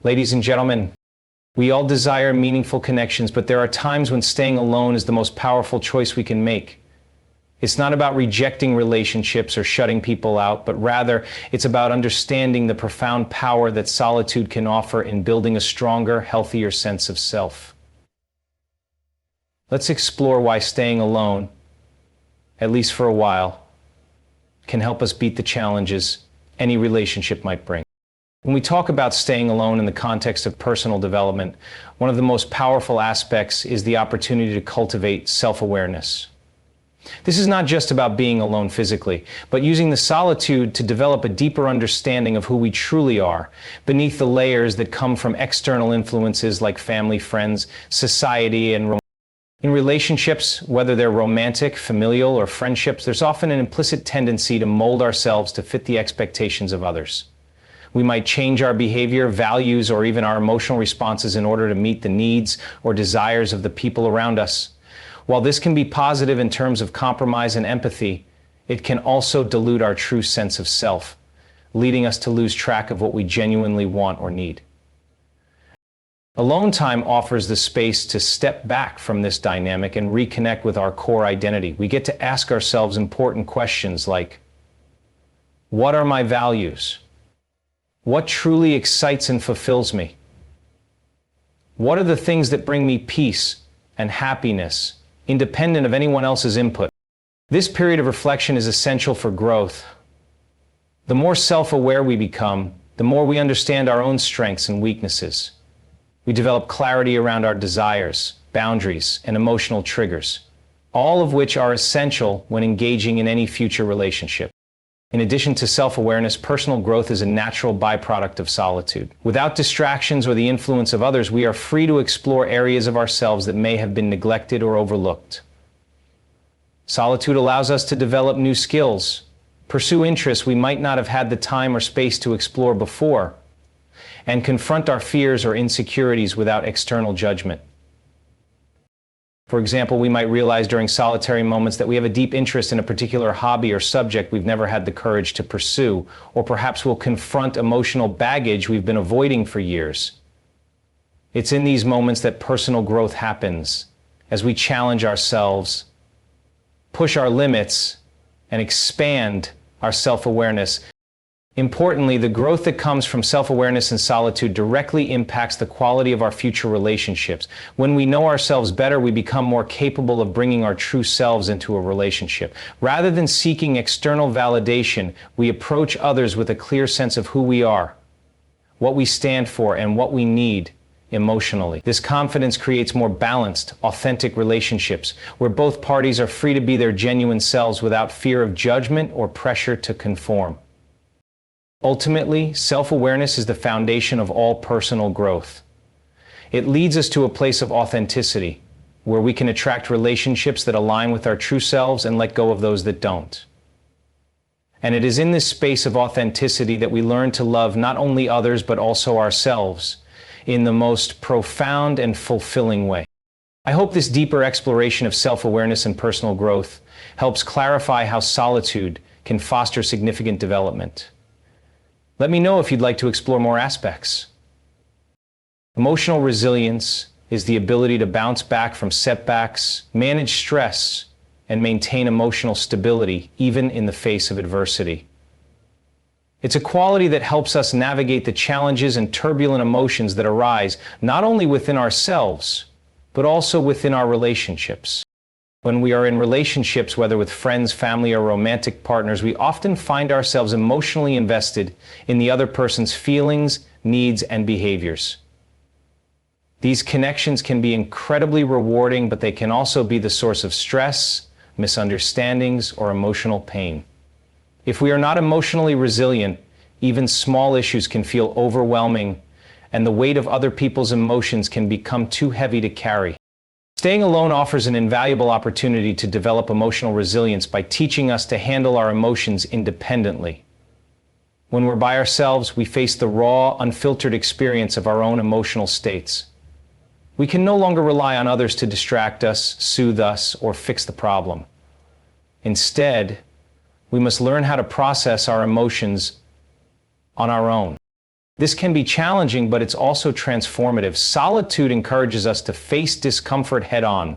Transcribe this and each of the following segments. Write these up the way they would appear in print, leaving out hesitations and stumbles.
Ladies and gentlemen, we all desire meaningful connections, but there are times when staying alone is the most powerful choice we can make. It's not about rejecting relationships or shutting people out, but rather it's about understanding the profound power that solitude can offer in building a stronger, healthier sense of self. Let's explore why staying alone, at least for a while, can help us beat the challenges any relationship might bring. When we talk about staying alone in the context of personal development, one of the most powerful aspects is the opportunity to cultivate self-awareness. This is not just about being alone physically, but using the solitude to develop a deeper understanding of who we truly are, beneath the layers that come from external influences like family, friends, society, and in relationships, whether they're romantic, familial, or friendships, there's often an implicit tendency to mold ourselves to fit the expectations of others. We might change our behavior, values, or even our emotional responses in order to meet the needs or desires of the people around us. While this can be positive in terms of compromise and empathy, it can also dilute our true sense of self, leading us to lose track of what we genuinely want or need. Alone time offers the space to step back from this dynamic and reconnect with our core identity. We get to ask ourselves important questions like, what are my values? What truly excites and fulfills me? What are the things that bring me peace and happiness, independent of anyone else's input? This period of reflection is essential for growth. The more self-aware we become, the more we understand our own strengths and weaknesses. We develop clarity around our desires, boundaries, and emotional triggers, all of which are essential when engaging in any future relationship. In addition to self-awareness, personal growth is a natural byproduct of solitude. Without distractions or the influence of others, we are free to explore areas of ourselves that may have been neglected or overlooked. Solitude allows us to develop new skills, pursue interests we might not have had the time or space to explore before, and confront our fears or insecurities without external judgment. For example, we might realize during solitary moments that we have a deep interest in a particular hobby or subject we've never had the courage to pursue, or perhaps we'll confront emotional baggage we've been avoiding for years. It's in these moments that personal growth happens, as we challenge ourselves, push our limits, and expand our self-awareness. Importantly, the growth that comes from self-awareness and solitude directly impacts the quality of our future relationships. When we know ourselves better, we become more capable of bringing our true selves into a relationship. Rather than seeking external validation, we approach others with a clear sense of who we are, what we stand for, and what we need emotionally. This confidence creates more balanced, authentic relationships, where both parties are free to be their genuine selves without fear of judgment or pressure to conform. Ultimately, self-awareness is the foundation of all personal growth. It leads us to a place of authenticity, where we can attract relationships that align with our true selves and let go of those that don't. And it is in this space of authenticity that we learn to love not only others but also ourselves in the most profound and fulfilling way. I hope this deeper exploration of self-awareness and personal growth helps clarify how solitude can foster significant development. Let me know if you'd like to explore more aspects. Emotional resilience is the ability to bounce back from setbacks, manage stress, and maintain emotional stability even in the face of adversity. It's a quality that helps us navigate the challenges and turbulent emotions that arise not only within ourselves, but also within our relationships. When we are in relationships, whether with friends, family, or romantic partners, we often find ourselves emotionally invested in the other person's feelings, needs, and behaviors. These connections can be incredibly rewarding, but they can also be the source of stress, misunderstandings, or emotional pain. If we are not emotionally resilient, even small issues can feel overwhelming, and the weight of other people's emotions can become too heavy to carry. Staying alone offers an invaluable opportunity to develop emotional resilience by teaching us to handle our emotions independently. When we're by ourselves, we face the raw, unfiltered experience of our own emotional states. We can no longer rely on others to distract us, soothe us, or fix the problem. Instead, we must learn how to process our emotions on our own. This can be challenging, but it's also transformative. Solitude encourages us to face discomfort head-on.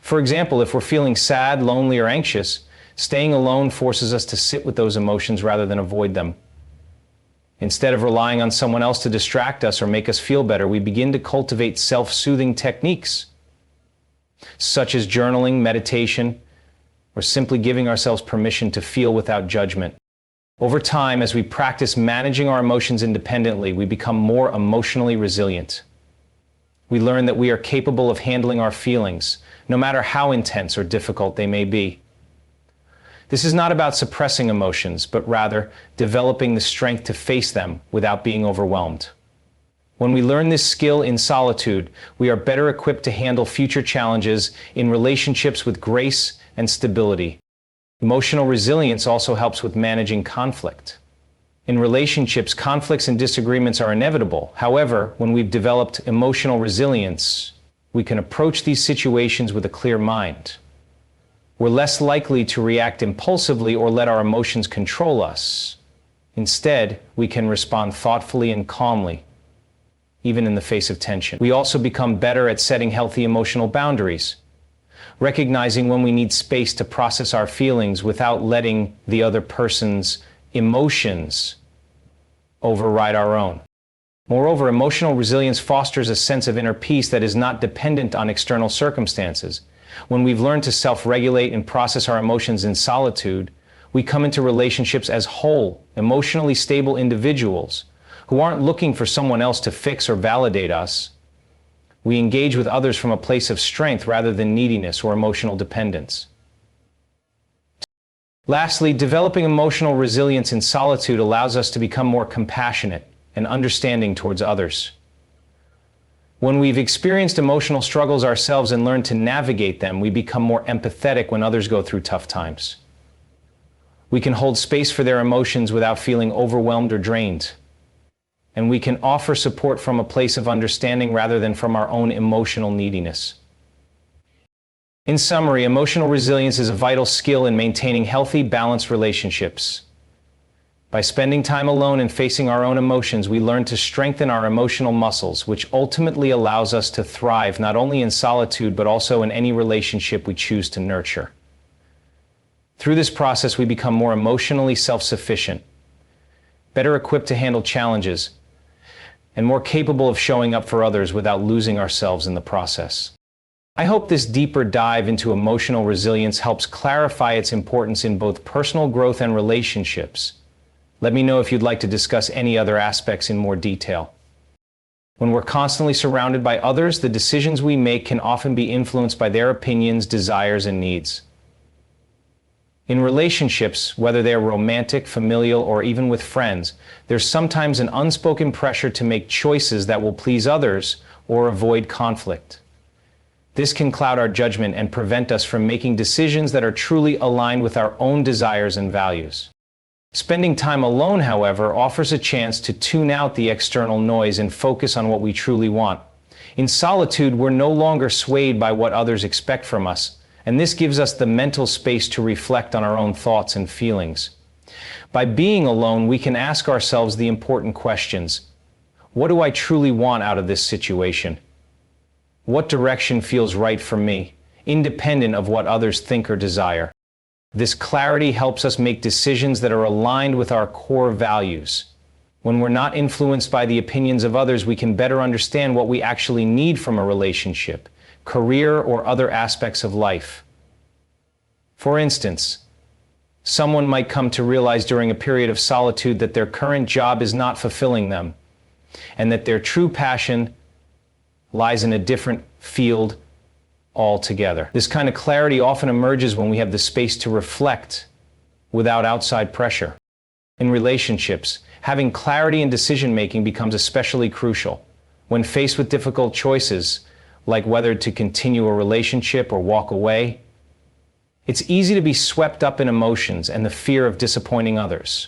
For example, if we're feeling sad, lonely, or anxious, staying alone forces us to sit with those emotions rather than avoid them. Instead of relying on someone else to distract us or make us feel better, we begin to cultivate self-soothing techniques, such as journaling, meditation, or simply giving ourselves permission to feel without judgment. Over time, as we practice managing our emotions independently, we become more emotionally resilient. We learn that we are capable of handling our feelings, no matter how intense or difficult they may be. This is not about suppressing emotions, but rather developing the strength to face them without being overwhelmed. When we learn this skill in solitude, we are better equipped to handle future challenges in relationships with grace and stability. Emotional resilience also helps with managing conflict. In relationships, conflicts and disagreements are inevitable. However, when we've developed emotional resilience, we can approach these situations with a clear mind. We're less likely to react impulsively or let our emotions control us. Instead, we can respond thoughtfully and calmly, even in the face of tension. We also become better at setting healthy emotional boundaries, recognizing when we need space to process our feelings without letting the other person's emotions override our own. Moreover, emotional resilience fosters a sense of inner peace that is not dependent on external circumstances. When we've learned to self-regulate and process our emotions in solitude, we come into relationships as whole, emotionally stable individuals who aren't looking for someone else to fix or validate us. We engage with others from a place of strength rather than neediness or emotional dependence. Lastly, developing emotional resilience in solitude allows us to become more compassionate and understanding towards others. When we've experienced emotional struggles ourselves and learned to navigate them, we become more empathetic when others go through tough times. We can hold space for their emotions without feeling overwhelmed or drained. And we can offer support from a place of understanding rather than from our own emotional neediness. In summary, emotional resilience is a vital skill in maintaining healthy, balanced relationships. By spending time alone and facing our own emotions, we learn to strengthen our emotional muscles, which ultimately allows us to thrive not only in solitude but also in any relationship we choose to nurture. Through this process, we become more emotionally self-sufficient, better equipped to handle challenges, and more capable of showing up for others without losing ourselves in the process. I hope this deeper dive into emotional resilience helps clarify its importance in both personal growth and relationships. Let me know if you'd like to discuss any other aspects in more detail. When we're constantly surrounded by others, the decisions we make can often be influenced by their opinions, desires, and needs. In relationships, whether they're romantic, familial, or even with friends, there's sometimes an unspoken pressure to make choices that will please others or avoid conflict. This can cloud our judgment and prevent us from making decisions that are truly aligned with our own desires and values. Spending time alone, however, offers a chance to tune out the external noise and focus on what we truly want. In solitude, we're no longer swayed by what others expect from us, and this gives us the mental space to reflect on our own thoughts and feelings. By being alone, we can ask ourselves the important questions. What do I truly want out of this situation? What direction feels right for me, independent of what others think or desire? This clarity helps us make decisions that are aligned with our core values. When we're not influenced by the opinions of others, we can better understand what we actually need from a relationship, career, or other aspects of life. For instance, someone might come to realize during a period of solitude that their current job is not fulfilling them, and that their true passion lies in a different field altogether. This kind of clarity often emerges when we have the space to reflect without outside pressure. In relationships, having clarity in decision-making becomes especially crucial. When faced with difficult choices, like whether to continue a relationship or walk away, it's easy to be swept up in emotions and the fear of disappointing others.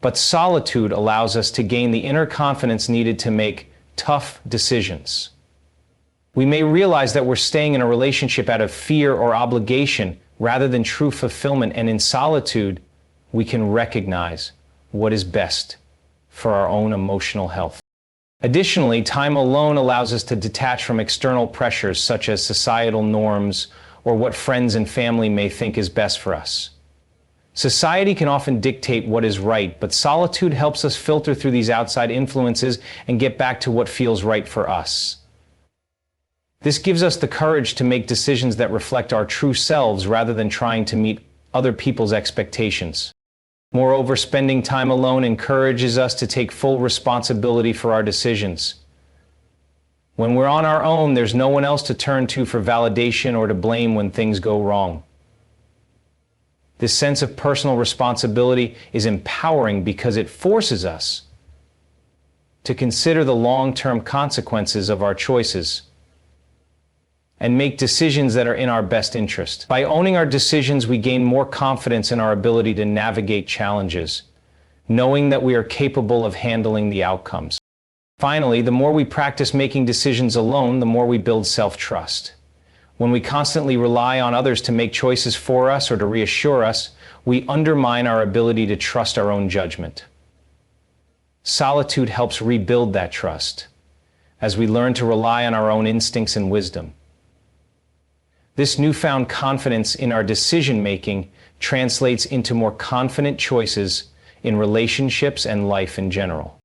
But solitude allows us to gain the inner confidence needed to make tough decisions. We may realize that we're staying in a relationship out of fear or obligation rather than true fulfillment, and in solitude, we can recognize what is best for our own emotional health. Additionally, time alone allows us to detach from external pressures such as societal norms or what friends and family may think is best for us. Society can often dictate what is right, but solitude helps us filter through these outside influences and get back to what feels right for us. This gives us the courage to make decisions that reflect our true selves rather than trying to meet other people's expectations. Moreover, spending time alone encourages us to take full responsibility for our decisions. When we're on our own, there's no one else to turn to for validation or to blame when things go wrong. This sense of personal responsibility is empowering because it forces us to consider the long-term consequences of our choices and make decisions that are in our best interest. By owning our decisions, we gain more confidence in our ability to navigate challenges, knowing that we are capable of handling the outcomes. Finally, the more we practice making decisions alone, the more we build self-trust. When we constantly rely on others to make choices for us or to reassure us, we undermine our ability to trust our own judgment. Solitude helps rebuild that trust as we learn to rely on our own instincts and wisdom. This newfound confidence in our decision-making translates into more confident choices in relationships and life in general.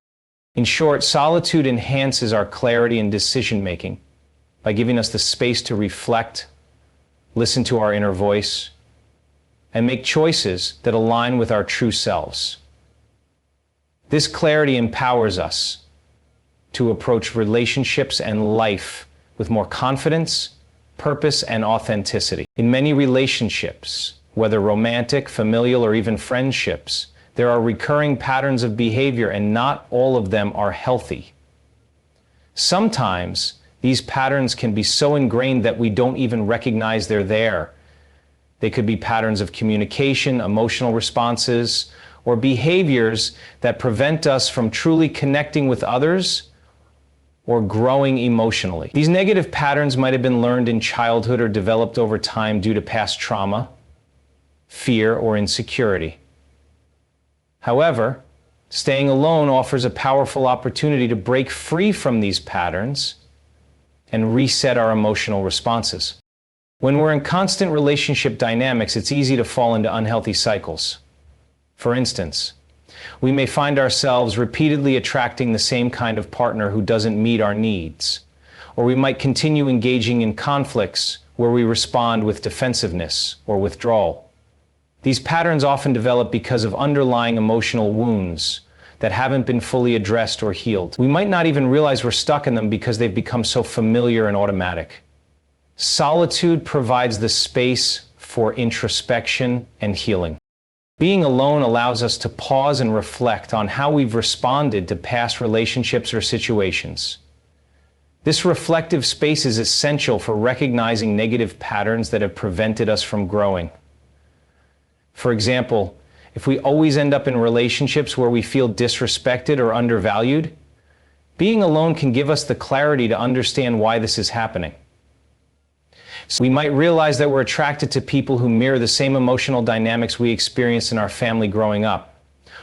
In short, solitude enhances our clarity in decision-making by giving us the space to reflect, listen to our inner voice, and make choices that align with our true selves. This clarity empowers us to approach relationships and life with more confidence, purpose, and authenticity. In many relationships, whether romantic, familial, or even friendships, there are recurring patterns of behavior, and not all of them are healthy. Sometimes, these patterns can be so ingrained that we don't even recognize they're there. They could be patterns of communication, emotional responses, or behaviors that prevent us from truly connecting with others or growing emotionally. These negative patterns might have been learned in childhood or developed over time due to past trauma, fear, or insecurity. However, staying alone offers a powerful opportunity to break free from these patterns and reset our emotional responses. When we're in constant relationship dynamics, it's easy to fall into unhealthy cycles. For instance, we may find ourselves repeatedly attracting the same kind of partner who doesn't meet our needs, or we might continue engaging in conflicts where we respond with defensiveness or withdrawal. These patterns often develop because of underlying emotional wounds that haven't been fully addressed or healed. We might not even realize we're stuck in them because they've become so familiar and automatic. Solitude provides the space for introspection and healing. Being alone allows us to pause and reflect on how we've responded to past relationships or situations. This reflective space is essential for recognizing negative patterns that have prevented us from growing. For example, if we always end up in relationships where we feel disrespected or undervalued, being alone can give us the clarity to understand why this is happening. We might realize that we're attracted to people who mirror the same emotional dynamics we experienced in our family growing up.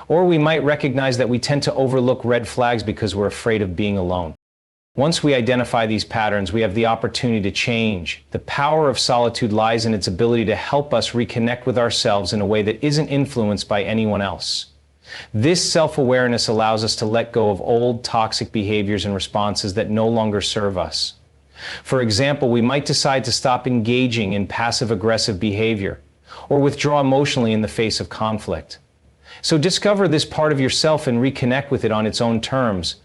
Or we might recognize that we tend to overlook red flags because we're afraid of being alone. Once we identify these patterns, we have the opportunity to change. The power of solitude lies in its ability to help us reconnect with ourselves in a way that isn't influenced by anyone else. This self-awareness allows us to let go of old, toxic behaviors and responses that no longer serve us. For example, we might decide to stop engaging in passive-aggressive behavior or withdraw emotionally in the face of conflict. So discover this part of yourself and reconnect with it on its own terms.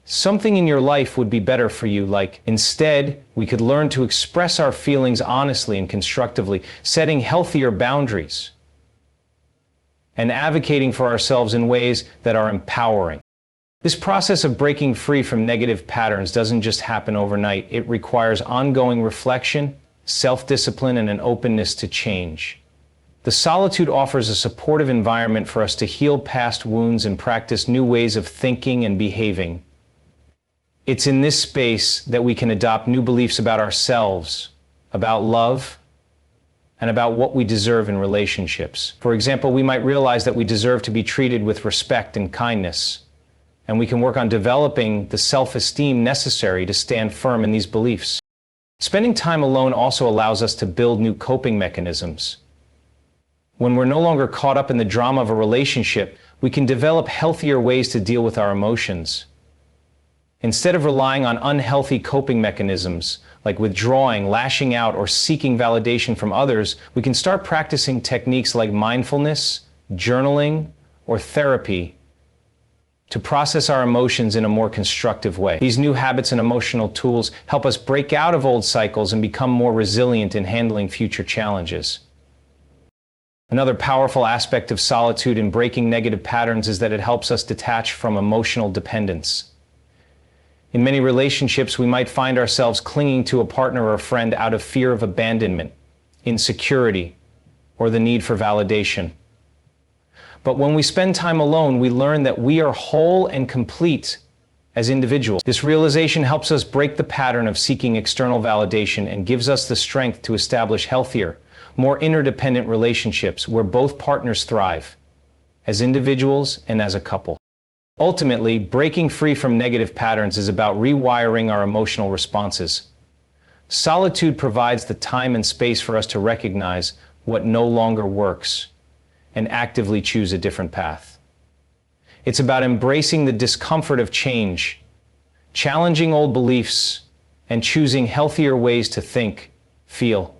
Something in your life would be better for you, like instead, we could learn to express our feelings honestly and constructively, setting healthier boundaries, and advocating for ourselves in ways that are empowering. This process of breaking free from negative patterns doesn't just happen overnight. It requires ongoing reflection, self-discipline, and an openness to change. The solitude offers a supportive environment for us to heal past wounds and practice new ways of thinking and behaving. It's in this space that we can adopt new beliefs about ourselves, about love, and about what we deserve in relationships. For example, we might realize that we deserve to be treated with respect and kindness, and we can work on developing the self-esteem necessary to stand firm in these beliefs. Spending time alone also allows us to build new coping mechanisms. When we're no longer caught up in the drama of a relationship, we can develop healthier ways to deal with our emotions. Instead of relying on unhealthy coping mechanisms, like withdrawing, lashing out, or seeking validation from others, we can start practicing techniques like mindfulness, journaling, or therapy to process our emotions in a more constructive way. These new habits and emotional tools help us break out of old cycles and become more resilient in handling future challenges. Another powerful aspect of solitude in breaking negative patterns is that it helps us detach from emotional dependence. In many relationships, we might find ourselves clinging to a partner or a friend out of fear of abandonment, insecurity, or the need for validation. But when we spend time alone, we learn that we are whole and complete as individuals. This realization helps us break the pattern of seeking external validation and gives us the strength to establish healthier, more interdependent relationships where both partners thrive, as individuals and as a couple. Ultimately, breaking free from negative patterns is about rewiring our emotional responses. Solitude provides the time and space for us to recognize what no longer works and actively choose a different path. It's about embracing the discomfort of change, challenging old beliefs, and choosing healthier ways to think, feel,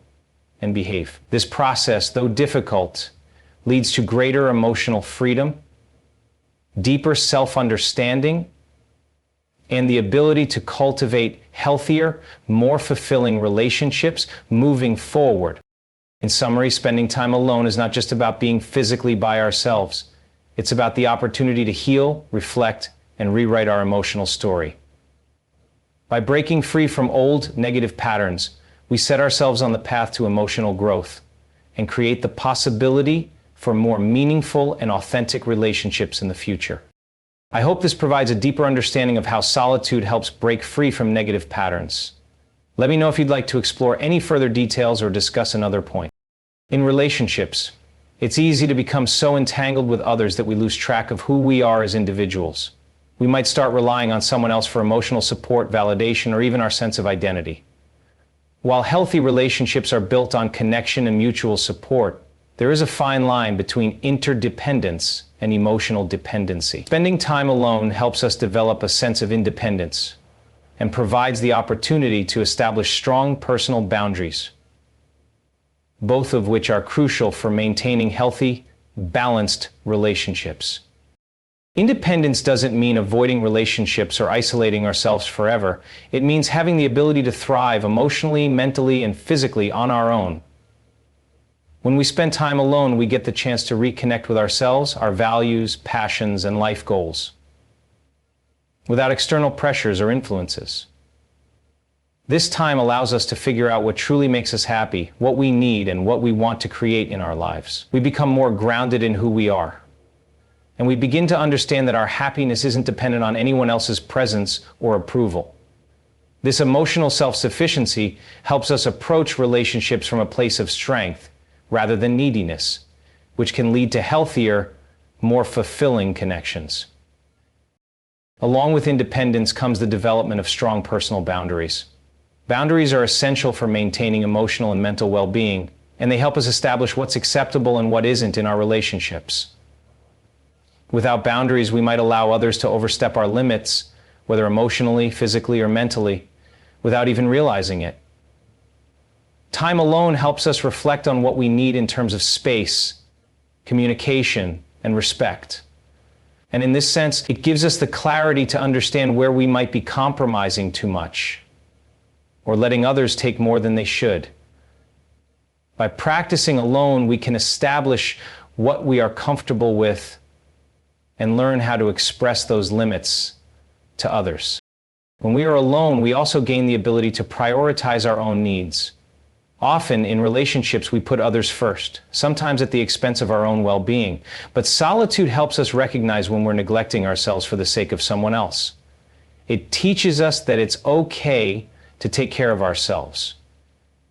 and behave. This process, though difficult, leads to greater emotional freedom, deeper self-understanding, and the ability to cultivate healthier, more fulfilling relationships moving forward. In summary, spending time alone is not just about being physically by ourselves. It's about the opportunity to heal, reflect, and rewrite our emotional story. By breaking free from old, negative patterns, we set ourselves on the path to emotional growth and create the possibility for more meaningful and authentic relationships in the future. I hope this provides a deeper understanding of how solitude helps break free from negative patterns. Let me know if you'd like to explore any further details or discuss another point. In relationships, it's easy to become so entangled with others that we lose track of who we are as individuals. We might start relying on someone else for emotional support, validation, or even our sense of identity. While healthy relationships are built on connection and mutual support, there is a fine line between interdependence and emotional dependency. Spending time alone helps us develop a sense of independence and provides the opportunity to establish strong personal boundaries, both of which are crucial for maintaining healthy, balanced relationships. Independence doesn't mean avoiding relationships or isolating ourselves forever. It means having the ability to thrive emotionally, mentally, and physically on our own. When we spend time alone, we get the chance to reconnect with ourselves, our values, passions, and life goals, without external pressures or influences. This time allows us to figure out what truly makes us happy, what we need, and what we want to create in our lives. We become more grounded in who we are, and we begin to understand that our happiness isn't dependent on anyone else's presence or approval. This emotional self-sufficiency helps us approach relationships from a place of strength rather than neediness, which can lead to healthier, more fulfilling connections. Along with independence comes the development of strong personal boundaries. Boundaries are essential for maintaining emotional and mental well-being, and they help us establish what's acceptable and what isn't in our relationships. Without boundaries, we might allow others to overstep our limits, whether emotionally, physically, or mentally, without even realizing it. Time alone helps us reflect on what we need in terms of space, communication, and respect. And in this sense, it gives us the clarity to understand where we might be compromising too much, or letting others take more than they should. By practicing alone, we can establish what we are comfortable with and learn how to express those limits to others. When we are alone, we also gain the ability to prioritize our own needs. Often in relationships, we put others first, sometimes at the expense of our own well-being. But solitude helps us recognize when we're neglecting ourselves for the sake of someone else. It teaches us that it's okay to take care of ourselves,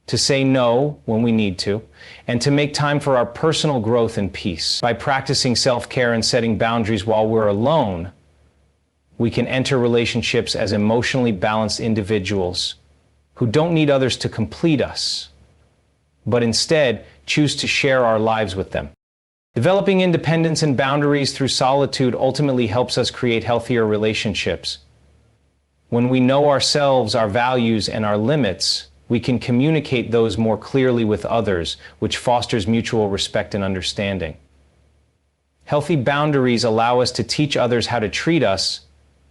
to say no when we need to, and to make time for our personal growth and peace. By practicing self-care and setting boundaries while we're alone, we can enter relationships as emotionally balanced individuals who don't need others to complete us, but instead choose to share our lives with them. Developing independence and boundaries through solitude ultimately helps us create healthier relationships. When we know ourselves, our values, and our limits, we can communicate those more clearly with others, which fosters mutual respect and understanding. Healthy boundaries allow us to teach others how to treat us,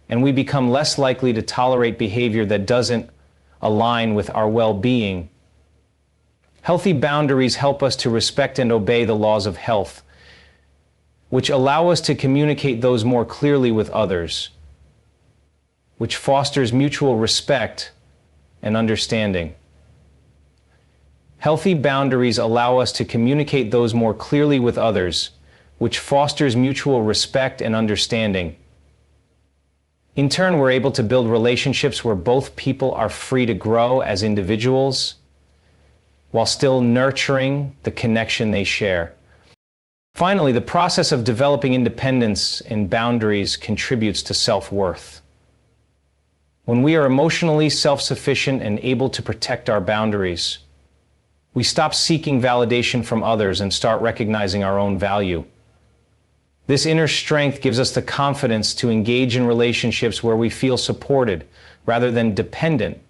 and we become less likely to tolerate behavior that doesn't align with our well-being. Healthy boundaries help us to respect and obey the laws of health, which allow us to communicate those more clearly with others, which fosters mutual respect and understanding. Healthy boundaries allow us to communicate those more clearly with others, which fosters mutual respect and understanding. In turn, we're able to build relationships where both people are free to grow as individuals, while still nurturing the connection they share. Finally, the process of developing independence and boundaries contributes to self-worth. When we are emotionally self-sufficient and able to protect our boundaries, we stop seeking validation from others and start recognizing our own value. This inner strength gives us the confidence to engage in relationships where we feel supported rather than dependent,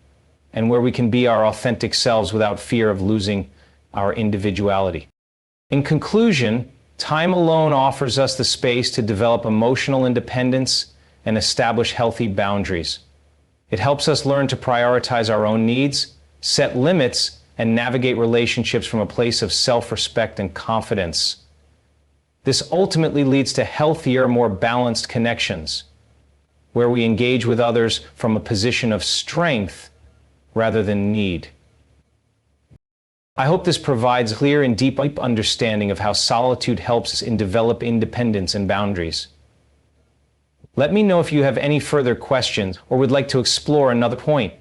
and where we can be our authentic selves without fear of losing our individuality. In conclusion, time alone offers us the space to develop emotional independence and establish healthy boundaries. It helps us learn to prioritize our own needs, set limits, and navigate relationships from a place of self-respect and confidence. This ultimately leads to healthier, more balanced connections, where we engage with others from a position of strength rather than need. I hope this provides a clear and deep understanding of how solitude helps us in develop independence and boundaries. Let me know if you have any further questions or would like to explore another point.